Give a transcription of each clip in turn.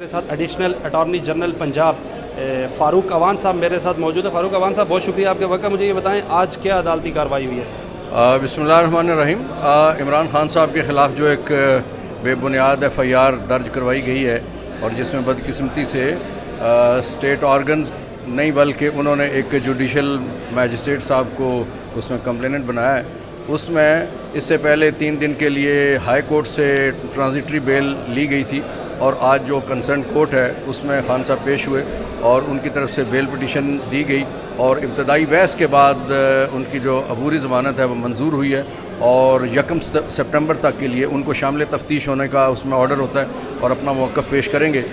मेरे साथ additional attorney general Punjab Farooq Awan sahab मेरे साथ मौजूद है। फ़ारूक अवान साहब, बहुत शुक्रिया आपके वक्त का। मुझे ये बताएं, आज क्या अदालती कार्रवाई हुई है? बिस्मिल्लाहिर्रहमानिर्रहीम। इमरान खान साहब के ख़िलाफ़ जो एक बेबुनियाद FIR दर्ज करवाई गई है और जिसमें बदकिस्मती से स्टेट ऑर्गन्स नहीं बल्कि उन्होंने एक जुडिशल मैजिस्ट्रेट साहब को उसमें कंप्लेनेंट बनाया है, उसमें इससे पहले 3 दिन के लिए हाई कोर्ट से ट्रांजिटरी बेल ली गई थी और आज जो कंसर्न कोर्ट है उसमें खान साहब पेश हुए और उनकी तरफ से बेल पिटीशन दी गई और इब्तदाई बहस के बाद उनकी जो अबूरी ज़मानत है वो मंजूर हुई है और 1 सितंबर तक के लिए उनको शामिल तफ्तीश होने का उसमें ऑर्डर होता है और अपना मौक़िफ़ पेश करेंगे।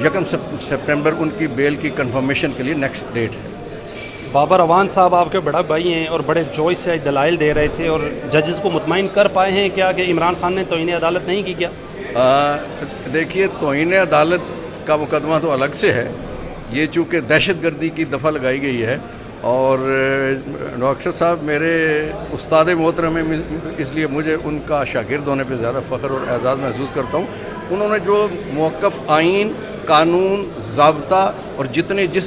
1 सितंबर उनकी बेल की कंफर्मेशन के लिए नेक्स्ट डेट है। बाबर अवान साहब आपके बड़ा भाई हैं और बड़े जोश से दलाइल दे रहे थे और जजेस को मुतमईन कर पाए हैं क्या कि इमरान खान ने तौहीन अदालत नहीं की क्या? देखिए, तौहीन अदालत का मुकदमा तो अलग से है, ये चूँकि दहशतगर्दी की दफ़ा लगाई गई है और डॉक्टर साहब मेरे उस्ताद मोहतरम हैं, इसलिए मुझे उनका शागिर्द होने पे ज़्यादा फ़ख्र और एज़ाज़ महसूस करता हूँ। उन्होंने जो मौक़िफ़ आइन, कानून, ज़ाब्ता और जितने जिस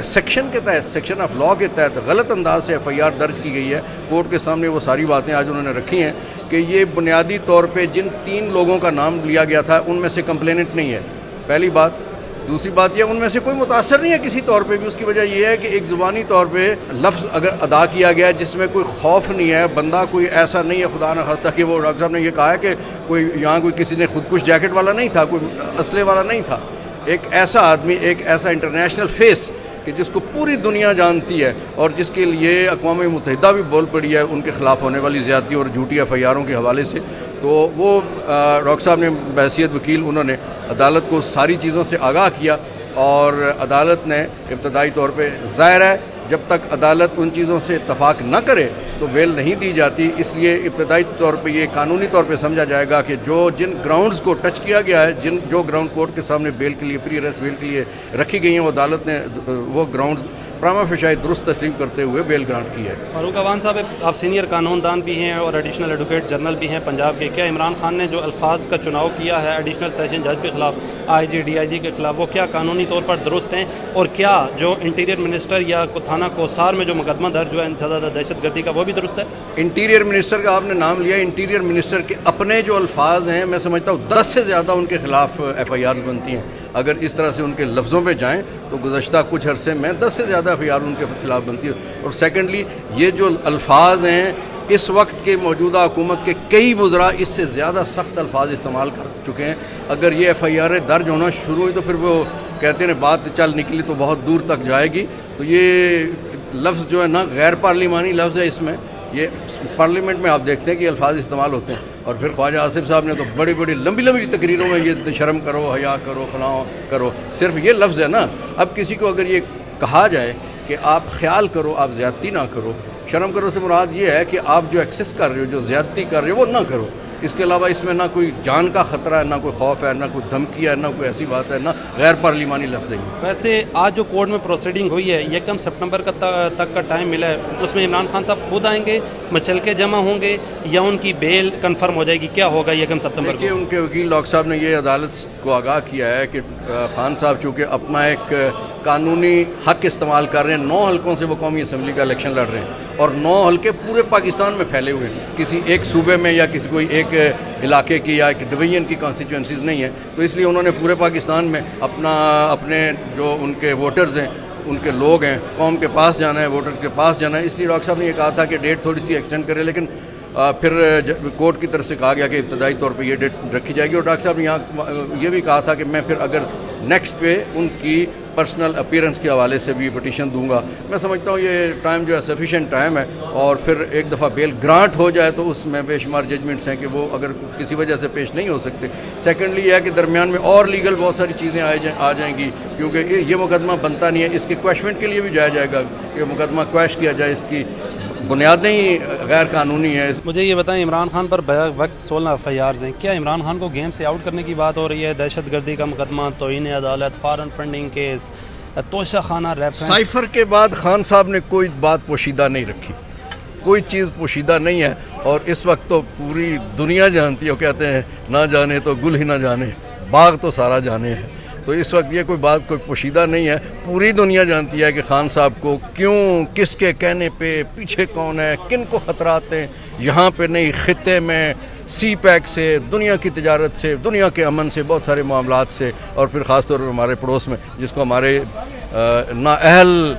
सेक्शन के तहत, सेक्शन ऑफ लॉ के तहत गलत अंदाज से FIR दर्ज की गई है, कोर्ट के सामने वो सारी बातें आज उन्होंने रखी हैं कि ये बुनियादी तौर पे जिन 3 लोगों का नाम लिया गया था उनमें से कंप्लेनेंट नहीं है, पहली बात। दूसरी बात यह, उनमें से कोई मुतासर नहीं है किसी तौर पे भी। उसकी वजह यह है कि एक ज़ुबानी तौर पे लफ्ज़ अगर अदा किया गया है जिसमें कोई खौफ नहीं है, बंदा कोई ऐसा नहीं है खुदा न खास्ता कि वो डॉक्टर साहब ने यह कहा है कि कोई यहाँ कोई किसी ने खुदकुश जैकेट वाला नहीं था, कोई असले वाला नहीं था। एक ऐसा आदमी, एक ऐसा इंटरनेशनल फेस कि जिसको पूरी दुनिया जानती है और जिसके लिए अक़वाम मुत्तहिदा भी बोल पड़ी है उनके ख़िलाफ़ होने वाली ज़्यादती और झूठी FIRों के हवाले से। तो वो डॉक्टर साहब ने बहैसियत वकील उन्होंने अदालत को सारी चीज़ों से आगाह किया और अदालत ने इब्तदाई तौर पे, ज़ाहिर है जब तक अदालत उन चीज़ों से इत्तफाक न करे तो बेल नहीं दी जाती, इसलिए इब्तदाई तौर पे ये कानूनी तौर पे समझा जाएगा कि जिन ग्राउंड्स को टच किया गया है, जो ग्राउंड कोर्ट के सामने बेल के लिए, प्री अरेस्ट बेल के लिए रखी गई हैं, वो अदालत ने वो ग्राउंड्स प्रामा फेशाई दुरुस्त तस्लीम करते हुए बेल ग्रांट की है। फारूक अवान साहब, आप सीनियर कानूनदान भी हैं और एडिशनल एडवोकेट जनरल भी हैं पंजाब के। क्या इमरान खान ने जो अल्फाज का चुनाव किया है एडिशनल सेशन जज के ख़िलाफ़, IG DIG के ख़िलाफ़, वो क्या कानूनी तौर पर दुरुस्त हैं? और क्या जो इंटीरियर मिनिस्टर या थाना कोसार में जो मुकदमा दर्ज हुआ है ज़्यादा दहशतगर्दी का, वो भी दुरुस्त है? इंटीरियर मिनिस्टर का आपने नाम लिया, इंटीरियर मिनिस्टर के अपने जो अल्फाज हैं, मैं समझता हूँ 10 से ज़्यादा उनके ख़िलाफ़ FIRs बनती हैं। अगर इस तरह से उनके लफ्ज़ों पे जाएं तो गुज़श्ता कुछ अरसे में 10 से ज़्यादा FIR उनके ख़िलाफ़ बनती है। और सेकेंडली, ये जो अल्फाज हैं, इस वक्त के मौजूदा हुकूमत के कई वज़रा इससे ज़्यादा सख्त अल्फाज इस्तेमाल कर चुके हैं। अगर ये FIR दर्ज होना शुरू हुई तो फिर वो कहते हैं बात चल निकली तो बहुत दूर तक जाएगी। तो ये लफ्ज़ जो है ना, गैर पार्लिमानी लफ्ज़ है, इसमें ये पार्लियामेंट में आप देखते हैं कि अल्फाज इस्तेमाल होते हैं। और फिर ख्वाजा आसिफ साहब ने तो बड़ी बड़ी लंबी लंबी तकरीरों में ये शर्म करो, हया करो, फलां करो, सिर्फ ये लफ्ज़ है ना। अब किसी को अगर ये कहा जाए कि आप ख्याल करो, आप ज़्यादती ना करो, शर्म करो से मुराद ये है कि आप जो एक्सेस कर रहे हो, जो ज़्यादती कर रहे हो, वो ना करो। इसके अलावा इसमें ना कोई जान का ख़तरा है, ना कोई खौफ है, ना कोई धमकी है, ना कोई ऐसी बात है, ना गैर पार्लिमानी लफ्ज़ है। वैसे आज जो कोर्ट में प्रोसीडिंग हुई है, 1 सितंबर तक का टाइम मिला है, उसमें इमरान खान साहब खुद आएंगे, मचल के जमा होंगे या उनकी बेल कन्फर्म हो जाएगी? क्या होगा 1 सितंबर को? उनके वकील डॉक्टर साहब ने ये अदालत को आगाह किया है कि खान साहब चूँकि अपना एक कानूनी हक इस्तेमाल कर रहे हैं, 9 हलकों से वो कौमी असम्बली का इलेक्शन लड़ रहे हैं और 9 हलके पूरे पाकिस्तान में फैले हुए हैं, किसी एक सूबे में या किसी कोई एक इलाके की या एक डिवीजन की कॉन्स्टिट्यूंसीज नहीं है। तो इसलिए उन्होंने पूरे पाकिस्तान में अपने जो उनके वोटर्स हैं, उनके लोग हैं, कौम के पास जाना है, वोटर के पास जाना है। इसलिए डॉक्टर साहब ने ये कहा था कि डेट थोड़ी सी एक्सटेंड करें, लेकिन फिर कोर्ट की तरफ से कहा गया कि इब्तदाई तौर पे ये डेट रखी जाएगी। और डॉक्टर साहब ने यहाँ ये भी कहा था कि मैं फिर अगर नेक्स्ट पे उनकी पर्सनल अपीयरेंस के हवाले से भी पटिशन दूंगा। मैं समझता हूँ ये टाइम जो है सफिशेंट टाइम है और फिर एक दफ़ा बेल ग्रांट हो जाए तो उसमें बेशुमार जजमेंट्स हैं कि वो अगर किसी वजह से पेश नहीं हो सकते। सेकेंडली यह है कि दरमियान में और लीगल बहुत सारी चीज़ें आ जाएंगी, क्योंकि ये मुकदमा बनता नहीं है, इसके क्वेश्चन के लिए भी जाया जाएगा कि मुकदमा क्वेश किया जाए, इसकी बुनियादें ही गैर कानूनी है। मुझे ये बताएं, इमरान खान पर वक्त 16 FIRs हैं, क्या इमरान खान को गेम से आउट करने की बात हो रही है? दहशत गर्दी का मुकदमा, तौहीन अदालत, फॉरेन फंडिंग केस, तोशा खाना रेफरेंस। साइफर के बाद खान साहब ने कोई बात पोशीदा नहीं रखी, कोई चीज़ पोशीदा नहीं है और इस वक्त तो पूरी दुनिया जानती है। वो कहते हैं ना जाने तो गुल ही ना जाने, बाग तो सारा जाने है। تو اس وقت یہ کوئی بات کوئی پوشیدہ نہیں ہے، پوری دنیا جانتی ہے کہ خان صاحب کو کیوں، کس کے کہنے پہ، پیچھے کون ہے، کن کو خطرات ہیں، یہاں پہ نہیں خطے میں سی پیک سے، دنیا کی تجارت سے، دنیا کے امن سے، بہت سارے معاملات سے، اور پھر خاص طور پر ہمارے پڑوس میں جس کو ہمارے نااہل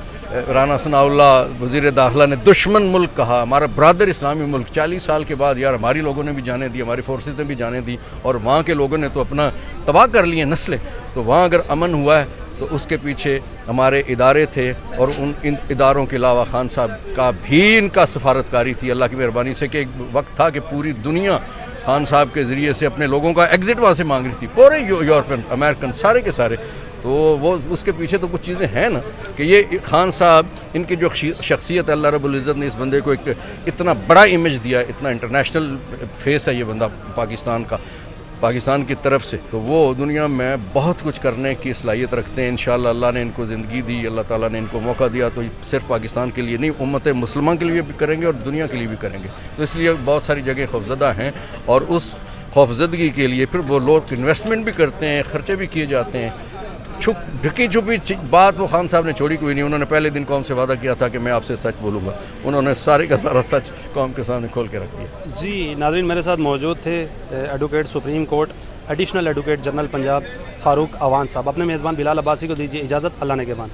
رانا ثناء اللہ وزیر داخلہ نے دشمن ملک کہا، ہمارا برادر اسلامی ملک، 40 سال کے بعد یار ہماری لوگوں نے بھی جانے دی، ہماری فورسز نے بھی جانے دی، اور وہاں کے لوگوں نے تو اپنا تباہ کر لیے نسلیں، تو وہاں اگر امن ہوا ہے تو اس کے پیچھے ہمارے ادارے تھے، اور ان اداروں کے علاوہ خان صاحب کا بھی ان کا سفارتکاری تھی، اللہ کی مہربانی سے، کہ ایک وقت تھا کہ پوری دنیا خان صاحب کے ذریعے سے اپنے لوگوں کا ایگزٹ وہاں سے مانگ رہی تھی، پورے یورپین امریکن سارے کے سارے، تو وہ اس کے پیچھے تو کچھ چیزیں ہیں نا، کہ یہ خان صاحب ان کی جو شخصیت اللہ رب العزت نے اس بندے کو ایک اتنا بڑا امیج دیا، اتنا انٹرنیشنل فیس ہے یہ بندہ پاکستان کا، پاکستان کی طرف سے، تو وہ دنیا میں بہت کچھ کرنے کی صلاحیت رکھتے ہیں۔ انشاءاللہ اللہ نے ان کو زندگی دی، اللہ تعالیٰ نے ان کو موقع دیا، تو صرف پاکستان کے لیے نہیں، امت مسلمان کے لیے بھی کریں گے اور دنیا کے لیے بھی کریں گے، تو اس لیے بہت ساری جگہیں خوفزدہ ہیں، اور اس خوفزدگی کے لیے پھر وہ لوگ انویسٹمنٹ بھی کرتے ہیں، خرچے بھی کیے جاتے ہیں۔ ڈھکی چھپی بات وہ خان صاحب نے چھوڑی کوئی نہیں، انہوں نے پہلے دن قوم سے وعدہ کیا تھا کہ میں آپ سے سچ بولوں گا، انہوں نے سارے کا سارا سچ قوم کے سامنے کھول کے رکھ دیا۔ جی ناظرین، میرے ساتھ موجود تھے advocate supreme court additional advocate general Punjab Farooq Awan صاحب۔ اپنے میزبان بلال عباسی کو دیجیے اجازت، اللہ نگہبان۔